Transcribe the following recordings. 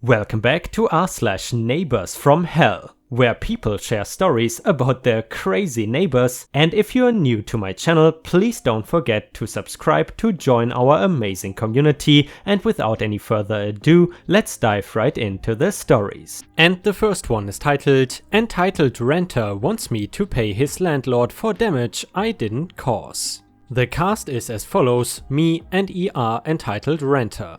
Welcome back to r/Neighbors from Hell, where people share stories about their crazy neighbors, and if you are new to my channel, please don't forget to subscribe to join our amazing community, and without any further ado, let's dive right into the stories. And the first one is titled, "Entitled Renter Wants Me to Pay His Landlord for Damage I Didn't Cause." The cast is as follows: me and ER entitled Renter.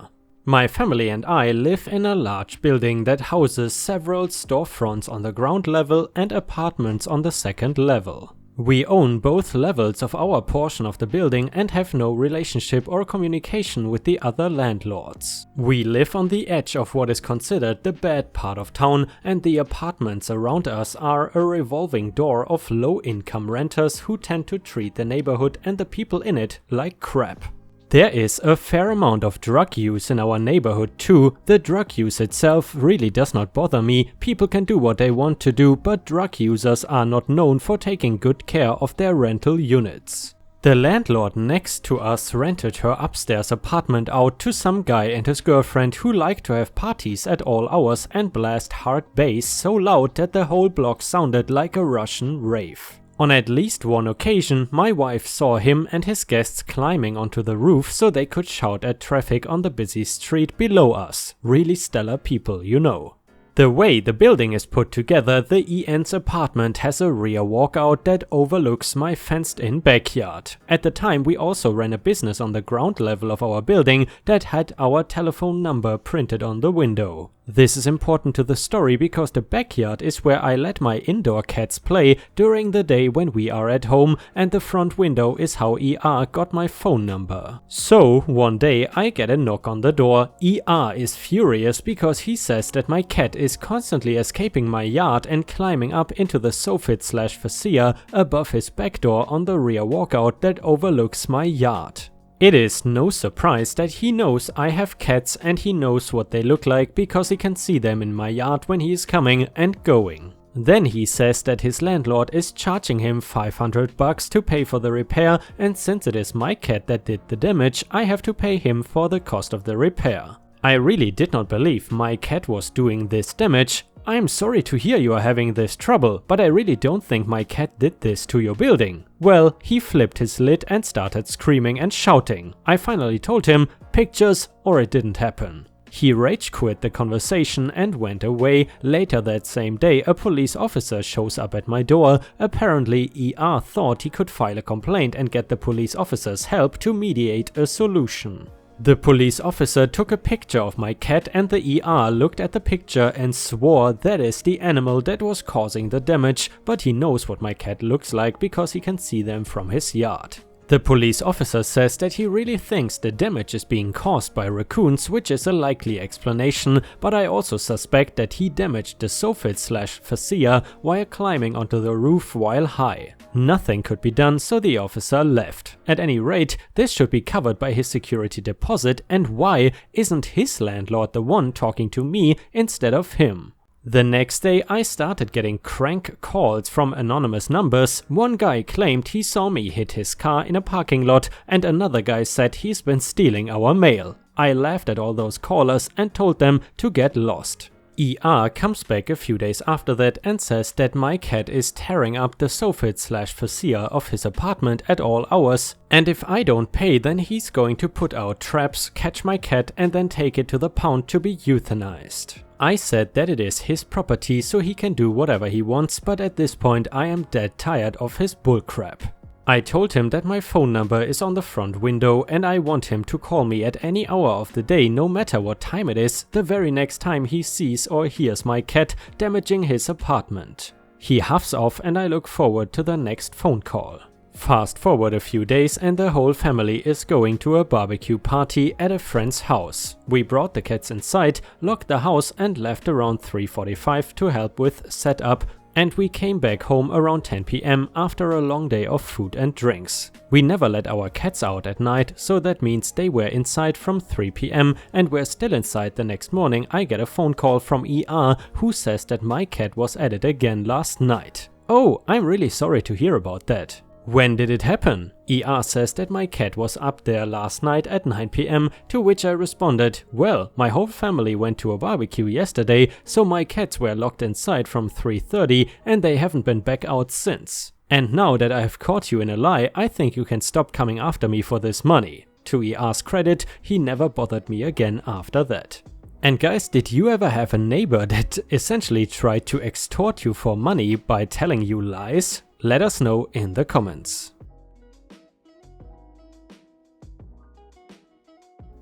My family and I live in a large building that houses several storefronts on the ground level and apartments on the second level. We own both levels of our portion of the building and have no relationship or communication with the other landlords. We live on the edge of what is considered the bad part of town, and the apartments around us are a revolving door of low-income renters who tend to treat the neighborhood and the people in it like crap. There is a fair amount of drug use in our neighborhood too. The drug use itself really does not bother me. People can do what they want to do, but drug users are not known for taking good care of their rental units. The landlord next to us rented her upstairs apartment out to some guy and his girlfriend who like to have parties at all hours and blast hard bass so loud that the whole block sounded like a Russian rave. On at least one occasion, my wife saw him and his guests climbing onto the roof so they could shout at traffic on the busy street below us. Really stellar people, you know. The way the building is put together, the EN's apartment has a rear walkout that overlooks my fenced-in backyard. At the time, we also ran a business on the ground level of our building that had our telephone number printed on the window. This is important to the story because the backyard is where I let my indoor cats play during the day when we are at home, and the front window is how ER got my phone number. So, one day I get a knock on the door. ER is furious because he says that my cat is constantly escaping my yard and climbing up into the soffit/fascia above his back door on the rear walkout that overlooks my yard. It is no surprise that he knows I have cats, and he knows what they look like because he can see them in my yard when he is coming and going. Then he says that his landlord is charging him $500 to pay for the repair, and since it is my cat that did the damage, I have to pay him for the cost of the repair. I really did not believe my cat was doing this damage. "I'm sorry to hear you are having this trouble, but I really don't think my cat did this to your building." Well, he flipped his lid and started screaming and shouting. I finally told him, "Pictures or it didn't happen." He rage quit the conversation and went away. Later that same day, a police officer shows up at my door. Apparently, ER thought he could file a complaint and get the police officer's help to mediate a solution. The police officer took a picture of my cat, and the ER looked at the picture and swore that is the animal that was causing the damage, but he knows what my cat looks like because he can see them from his yard. The police officer says that he really thinks the damage is being caused by raccoons, which is a likely explanation, but I also suspect that he damaged the soffit/fascia while climbing onto the roof while high. Nothing could be done, so the officer left. At any rate, this should be covered by his security deposit, and why isn't his landlord the one talking to me instead of him? The next day I started getting crank calls from anonymous numbers. One guy claimed he saw me hit his car in a parking lot, and another guy said he's been stealing our mail. I laughed at all those callers and told them to get lost. ER comes back a few days after that and says that my cat is tearing up the soffit/fascia of his apartment at all hours, and if I don't pay then he's going to put out traps, catch my cat and then take it to the pound to be euthanized. I said that it is his property so he can do whatever he wants, but at this point I am dead tired of his bullcrap. I told him that my phone number is on the front window and I want him to call me at any hour of the day, no matter what time it is, the very next time he sees or hears my cat damaging his apartment. He huffs off and I look forward to the next phone call. Fast forward a few days and the whole family is going to a barbecue party at a friend's house. We brought the cats inside, locked the house and left around 3:45 to help with setup, and we came back home around 10 PM after a long day of food and drinks. We never let our cats out at night, so that means they were inside from 3 PM and were still inside the next morning. I get a phone call from ER who says that my cat was at it again last night. "Oh, I'm really sorry to hear about that." When did it happen? ER says that my cat was up there last night at 9 PM, to which I responded, well, my whole family went to a barbecue yesterday, so my cats were locked inside from 3:30 and they haven't been back out since. And now that I have caught you in a lie, I think you can stop coming after me for this money. To ER's credit, he never bothered me again after that. And guys, did you ever have a neighbor that essentially tried to extort you for money by telling you lies? Let us know in the comments.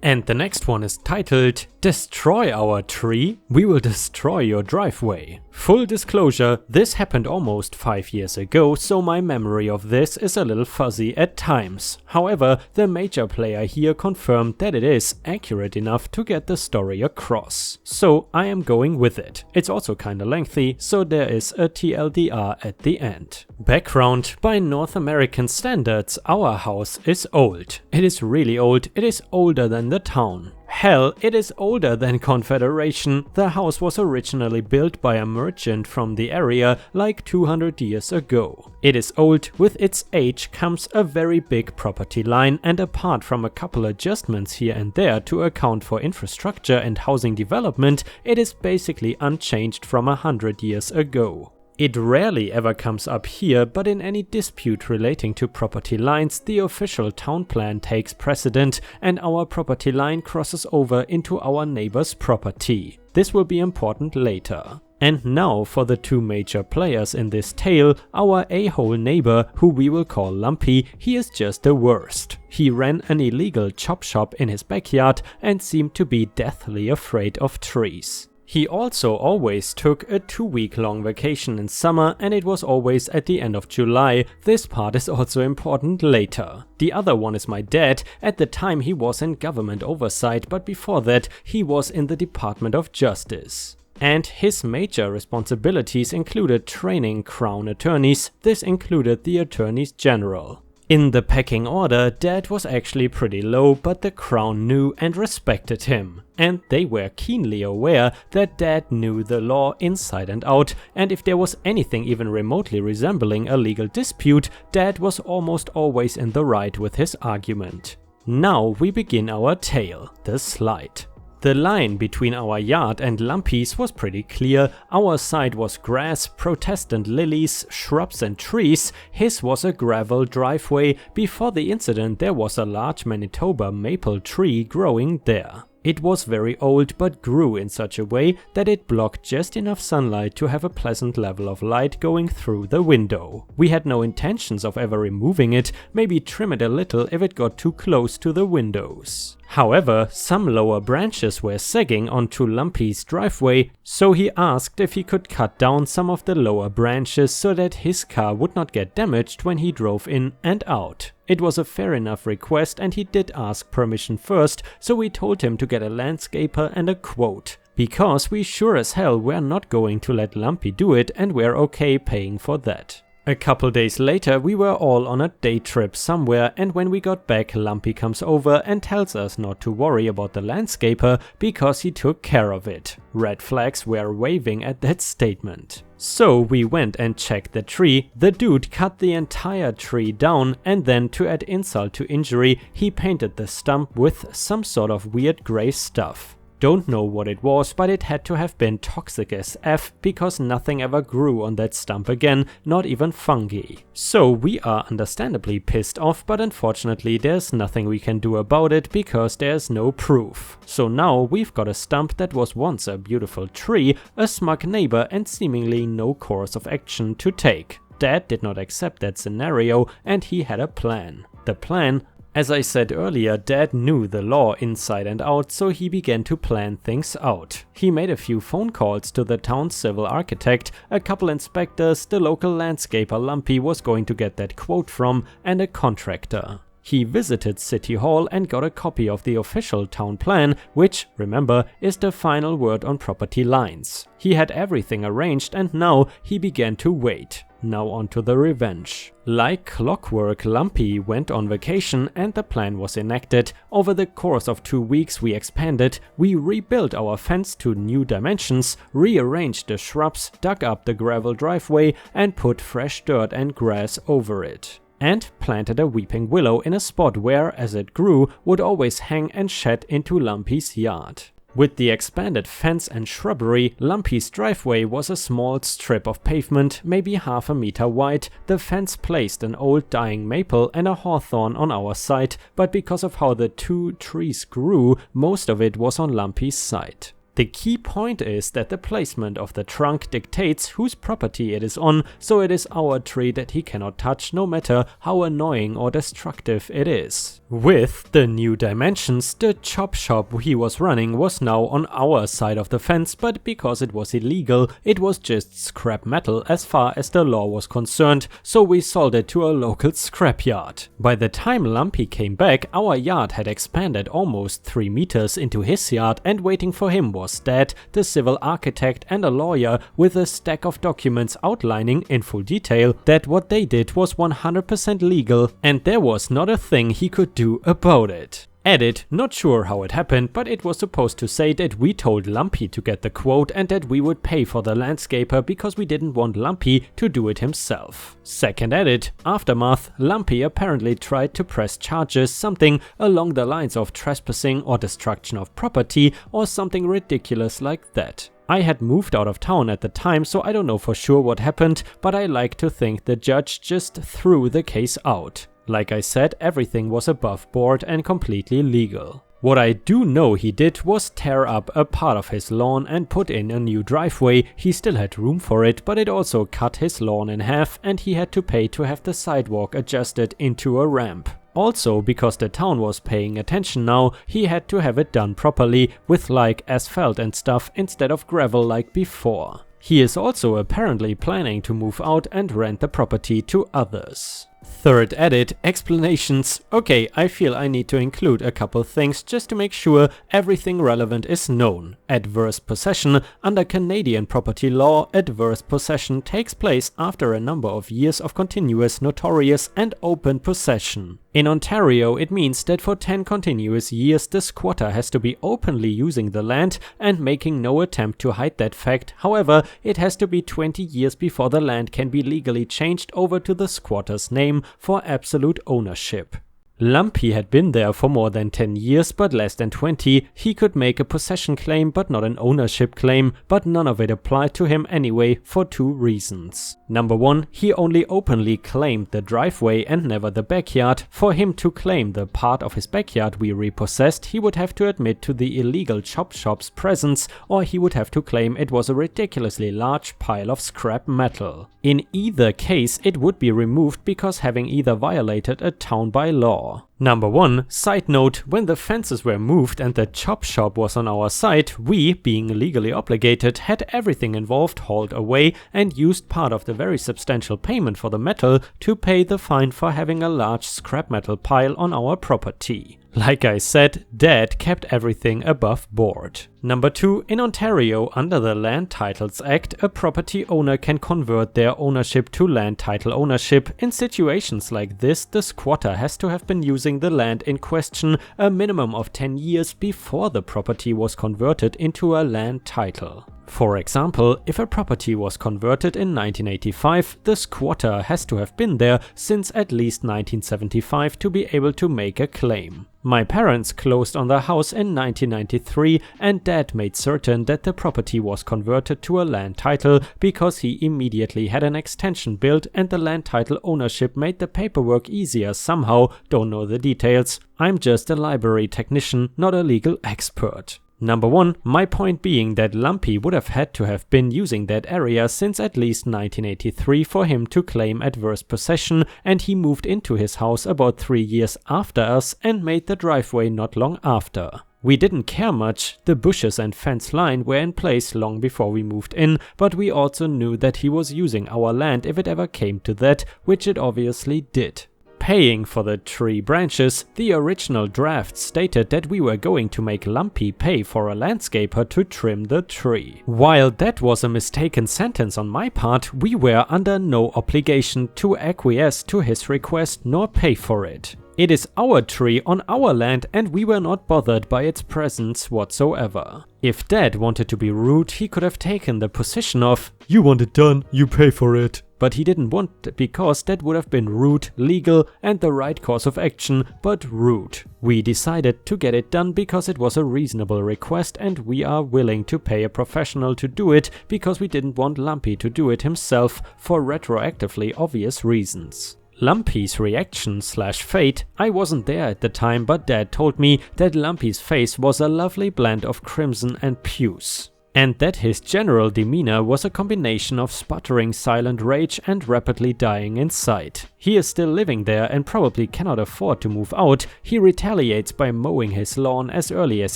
And the next one is titled, Destroy Our Tree, We Will Destroy Your Driveway. Full disclosure, this happened almost 5 years ago, so my memory of this is a little fuzzy at times. However, the major player here confirmed that it is accurate enough to get the story across. So I am going with it. It's also kinda lengthy, so there is a TLDR at the end. Background: by North American standards, our house is old. It is really old, it is older than the town. Hell, it is older than Confederation. The house was originally built by a merchant from the area like 200 years ago. It is old, with its age comes a very big property line, and apart from a couple adjustments here and there to account for infrastructure and housing development, it is basically unchanged from 100 years ago. It rarely ever comes up here, but in any dispute relating to property lines, the official town plan takes precedent and our property line crosses over into our neighbor's property. This will be important later. And now for the two major players in this tale, our a-hole neighbor, who we will call Lumpy. He is just the worst. He ran an illegal chop shop in his backyard and seemed to be deathly afraid of trees. He also always took a 2-week-long vacation in summer, and it was always at the end of July. This part is also important later. The other one is my dad. At the time he was in government oversight, but before that he was in the Department of Justice. And his major responsibilities included training crown attorneys. This included the attorneys general. In the pecking order, Dad was actually pretty low, but the crown knew and respected him. And they were keenly aware that Dad knew the law inside and out, and if there was anything even remotely resembling a legal dispute, Dad was almost always in the right with his argument. Now we begin our tale, the slide. The line between our yard and Lumpy's was pretty clear. Our side was grass, Protestant lilies, shrubs and trees. His was a gravel driveway. Before the incident there was a large Manitoba maple tree growing there. It was very old, but grew in such a way that it blocked just enough sunlight to have a pleasant level of light going through the window. We had no intentions of ever removing it, maybe trim it a little if it got too close to the windows. However, some lower branches were sagging onto Lumpy's driveway, so he asked if he could cut down some of the lower branches so that his car would not get damaged when he drove in and out. It was a fair enough request, and he did ask permission first, so we told him to get a landscaper and a quote. Because we sure as hell were not going to let Lumpy do it, and we're okay paying for that. A couple days later we were all on a day trip somewhere, and when we got back Lumpy comes over and tells us not to worry about the landscaper because he took care of it. Red flags were waving at that statement. So we went and checked the tree. The dude cut the entire tree down, and then to add insult to injury he painted the stump with some sort of weird grey stuff. Don't know what it was, but it had to have been toxic as F, because nothing ever grew on that stump again, not even fungi. So we are understandably pissed off, but unfortunately there's nothing we can do about it because there's no proof. So now we've got a stump that was once a beautiful tree, a smug neighbor, and seemingly no course of action to take. Dad did not accept that scenario, and he had a plan. The plan: as I said earlier, Dad knew the law inside and out, so he began to plan things out. He made a few phone calls to the town's civil architect, a couple inspectors, the local landscaper Lumpy was going to get that quote from, and a contractor. He visited City Hall and got a copy of the official town plan, which, remember, is the final word on property lines. He had everything arranged, and now he began to wait. Now on to the revenge. Like clockwork, Lumpy went on vacation and the plan was enacted. Over the course of 2 weeks we expanded, we rebuilt our fence to new dimensions, rearranged the shrubs, dug up the gravel driveway and put fresh dirt and grass over it. and planted a weeping willow in a spot where, as it grew, would always hang and shed into Lumpy's yard. With the expanded fence and shrubbery, Lumpy's driveway was a small strip of pavement, maybe half a meter wide. The fence placed an old dying maple and a hawthorn on our side, but because of how the two trees grew, most of it was on Lumpy's side. The key point is that the placement of the trunk dictates whose property it is on, so it is our tree that he cannot touch, no matter how annoying or destructive it is. With the new dimensions, the chop shop he was running was now on our side of the fence, but because it was illegal, it was just scrap metal as far as the law was concerned, so we sold it to a local scrapyard. By the time Lumpy came back, our yard had expanded almost 3 meters into his yard, and waiting for him was Dad, the civil architect, and a lawyer with a stack of documents outlining in full detail that what they did was 100% legal and there was not a thing he could do about it. Edit, not sure how it happened, but it was supposed to say that we told Lumpy to get the quote and that we would pay for the landscaper because we didn't want Lumpy to do it himself. Second edit, aftermath, Lumpy apparently tried to press charges, something along the lines of trespassing or destruction of property or something ridiculous like that. I had moved out of town at the time, so I don't know for sure what happened, but I like to think the judge just threw the case out. Like I said, everything was above board and completely legal. What I do know he did was tear up a part of his lawn and put in a new driveway. He still had room for it, but it also cut his lawn in half and he had to pay to have the sidewalk adjusted into a ramp. Also, because the town was paying attention now, he had to have it done properly with like asphalt and stuff instead of gravel like before. He is also apparently planning to move out and rent the property to others. Third edit, explanations. Okay, I feel I need to include a couple things just to make sure everything relevant is known. Adverse possession. Under Canadian property law, adverse possession takes place after a number of years of continuous, notorious and open possession. In Ontario, it means that for 10 continuous years the squatter has to be openly using the land and making no attempt to hide that fact. However, it has to be 20 years before the land can be legally changed over to the squatter's name for absolute ownership. Lumpy had been there for more than 10 years but less than 20. He could make a possession claim but not an ownership claim, but none of it applied to him anyway for 2 reasons. Number 1, he only openly claimed the driveway and never the backyard. For him to claim the part of his backyard we repossessed, he would have to admit to the illegal chop shop's presence, or he would have to claim it was a ridiculously large pile of scrap metal. In either case, it would be removed because having either violated a town by law. Number 1, side note, when the fences were moved and the chop shop was on our side, we, being legally obligated, had everything involved hauled away and used part of the very substantial payment for the metal to pay the fine for having a large scrap metal pile on our property. Like I said, Dad kept everything above board. Number 2, in Ontario, under the Land Titles Act, a property owner can convert their ownership to land title ownership. In situations like this, the squatter has to have been using the land in question a minimum of 10 years before the property was converted into a land title. For example, if a property was converted in 1985, the squatter has to have been there since at least 1975 to be able to make a claim. My parents closed on the house in 1993 and Dad made certain that the property was converted to a land title because he immediately had an extension built and the land title ownership made the paperwork easier somehow, don't know the details. I'm just a library technician, not a legal expert. Number 1, my point being that Lumpy would have had to have been using that area since at least 1983 for him to claim adverse possession, and he moved into his house about 3 years after us and made the driveway not long after. We didn't care much, the bushes and fence line were in place long before we moved in, but we also knew that he was using our land if it ever came to that, which it obviously did. Paying for the tree branches, the original draft stated that we were going to make Lumpy pay for a landscaper to trim the tree. While that was a mistaken sentence on my part, we were under no obligation to acquiesce to his request nor pay for it. It is our tree on our land and we were not bothered by its presence whatsoever. If Dad wanted to be rude, he could have taken the position of, "You want it done, you pay for it." But he didn't want it because that would have been rude, legal and the right course of action, but rude. We decided to get it done because it was a reasonable request and we are willing to pay a professional to do it because we didn't want Lumpy to do it himself for retroactively obvious reasons. Lumpy's reaction/fate, I wasn't there at the time, but Dad told me that Lumpy's face was a lovely blend of crimson and puce, and that his general demeanor was a combination of sputtering silent rage and rapidly dying inside. He is still living there and probably cannot afford to move out. He retaliates by mowing his lawn as early as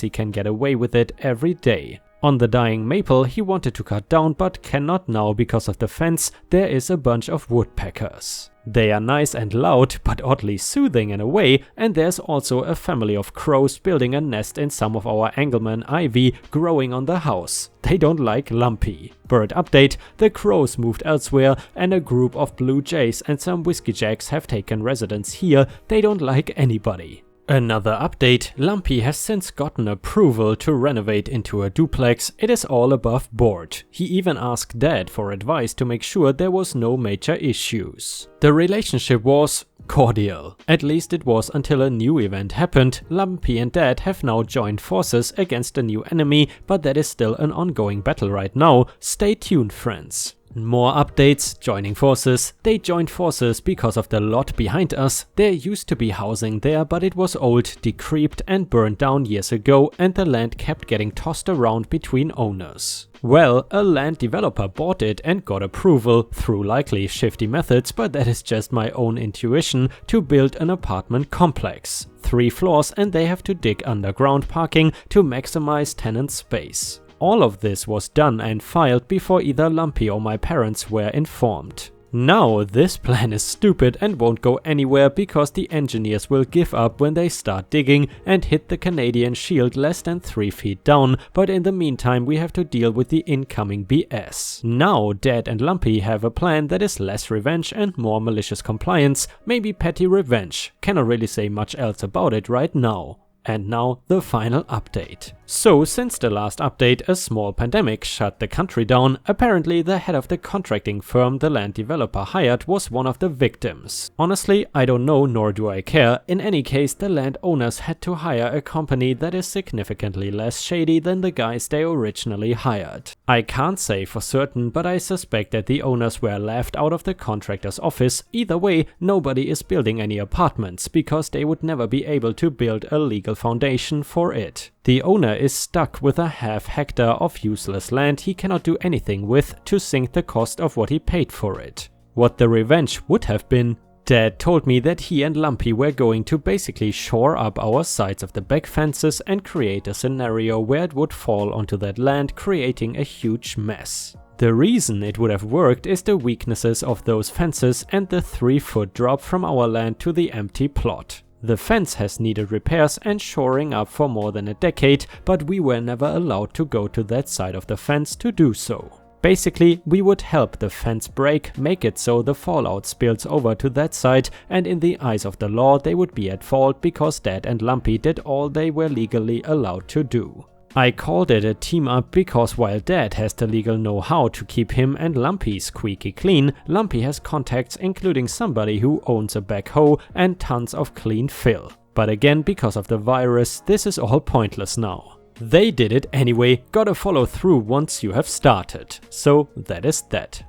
he can get away with it every day. On the dying maple he wanted to cut down but cannot now because of the fence. There is a bunch of woodpeckers. They are nice and loud but oddly soothing in a way, and there's also a family of crows building a nest in some of our Engelmann ivy growing on the house. They don't like Lumpy. Bird update, the crows moved elsewhere and a group of blue jays and some whiskey jacks have taken residence here. They don't like anybody. Another update, Lumpy has since gotten approval to renovate into a duplex. It is all above board. He even asked Dad for advice to make sure there was no major issues. The relationship was cordial. At least it was until a new event happened. Lumpy and Dad have now joined forces against a new enemy, but that is still an ongoing battle right now. Stay tuned, friends. More updates, joining forces. They joined forces because of the lot behind us. There used to be housing there, but it was old, decrepit and burned down years ago, and the land kept getting tossed around between owners. Well, a land developer bought it and got approval, through likely shifty methods, but that is just my own intuition, to build an apartment complex. 3 floors and they have to dig underground parking to maximize tenant space. All of this was done and filed before either Lumpy or my parents were informed. Now this plan is stupid and won't go anywhere because the engineers will give up when they start digging and hit the Canadian shield less than 3 feet down, but in the meantime we have to deal with the incoming BS. Now Dad and Lumpy have a plan that is less revenge and more malicious compliance, maybe petty revenge. Cannot really say much else about it right now. And now the final update. So since the last update, a small pandemic shut the country down. Apparently the head of the contracting firm the land developer hired was one of the victims. Honestly, I don't know, nor do I care. In any case, the landowners had to hire a company that is significantly less shady than the guys they originally hired. I can't say for certain, but I suspect that the owners were laughed out of the contractor's office. Either way, nobody is building any apartments because they would never be able to build a legal foundation for it. The owner is stuck with a half hectare of useless land he cannot do anything with to sink the cost of what he paid for it. What the revenge would have been? Dad told me that he and Lumpy were going to basically shore up our sides of the back fences and create a scenario where it would fall onto that land, creating a huge mess. The reason it would have worked is the weaknesses of those fences and the 3-foot drop from our land to the empty plot. The fence has needed repairs and shoring up for more than a decade, but we were never allowed to go to that side of the fence to do so. Basically, we would help the fence break, make it so the fallout spills over to that side, and in the eyes of the law they would be at fault because Dad and Lumpy did all they were legally allowed to do. I called it a team up because while Dad has the legal know-how to keep him and Lumpy squeaky clean, Lumpy has contacts including somebody who owns a backhoe and tons of clean fill. But again, because of the virus, this is all pointless now. They did it anyway, gotta follow through once you have started. So that is that.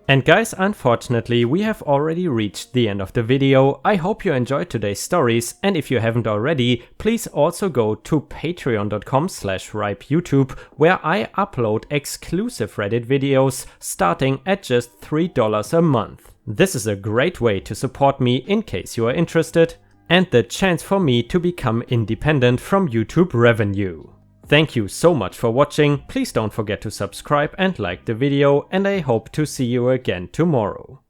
And guys, unfortunately we have already reached the end of the video. I hope you enjoyed today's stories, and if you haven't already, please also go to patreon.com/ripeyoutube, where I upload exclusive Reddit videos starting at just $3 a month. This is a great way to support me in case you are interested, and the chance for me to become independent from YouTube revenue. Thank you so much for watching. Please don't forget to subscribe and like the video, and I hope to see you again tomorrow.